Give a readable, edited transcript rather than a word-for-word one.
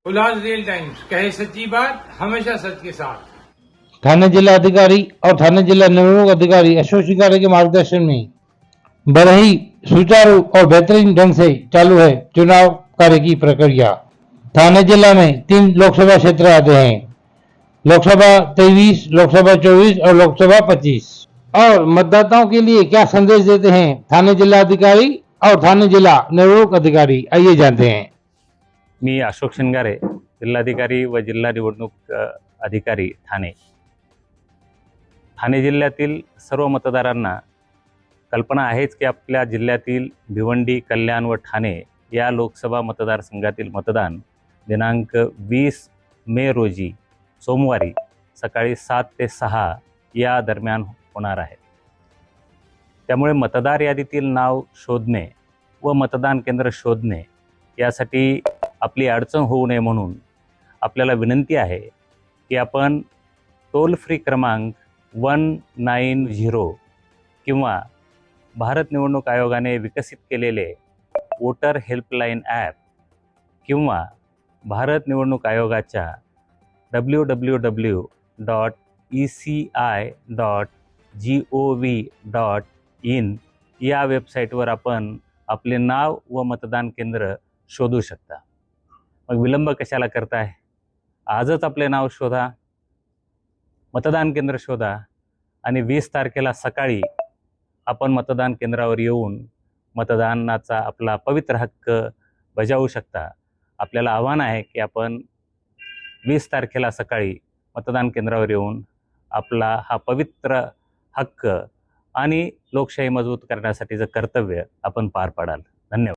उल्लास real times, कहे सच्ची बात, हमेशा सच के साथ। थाने जिला अधिकारी और थाने जिला निवडणूक अधिकारी अशोक शिकारे के मार्गदर्शन में बड़े ही सुचारू और बेहतरीन ढंग से चालू है चुनाव कार्य की प्रक्रिया। थाने जिला में 3 लोकसभा क्षेत्र आते हैं, लोकसभा 23, लोकसभा 24 और लोकसभा 25। और मतदाताओं के लिए क्या संदेश देते हैं थाने जिला अधिकारी और थाने जिला निवडणूक अधिकारी, आइए जानते हैं। मी अशोक शिंगारे, जिल्हाधिकारी व जिल्हा निवडणूक अधिकारी ठाणे। ठाणे जिल्ह्यातील सर्व मतदारांना कल्पना आहेच की आपल्या जिल्ह्यातील भिवंडी, कल्याण व ठाणे या लोकसभा मतदारसंघातील मतदान दिनांक 20 मे रोजी सोमवारी सकाळी 7 ते 6 या दरम्यान होणार आहे। त्यामुळे मतदार यादीतील नाव शोधणे व मतदान केंद्र शोधणे यासाठी आपली अडचण होऊ नये म्हणून आपल्याला विनंती आहे की आपण टोल फ्री क्रमांक 190 किंवा भारत निवडणूक आयोगाने विकसित केलेले वोटर हेल्पलाईन ॲप किंवा भारत निवडणूक आयोगाच्या www.eci.gov.in या वेबसाईटवर आपण आपले नाव व मतदान केंद्र शोधू शकता। मग विलंब कशाला करताय? आजच आपले नाव शोधा, मतदान केंद्र शोधा आणि 20 तारखेला सकाळी आपण मतदान केंद्रावर येऊन मतदानाचा आपला पवित्र हक्क बजावू शकता। आपल्याला आव्हान आहे की आपण 20 तारखेला सकाळी मतदान केंद्रावर येऊन आपला हा पवित्र हक्क आणि लोकशाही मजबूत करण्यासाठीचं कर्तव्य आपण पार पाडाल।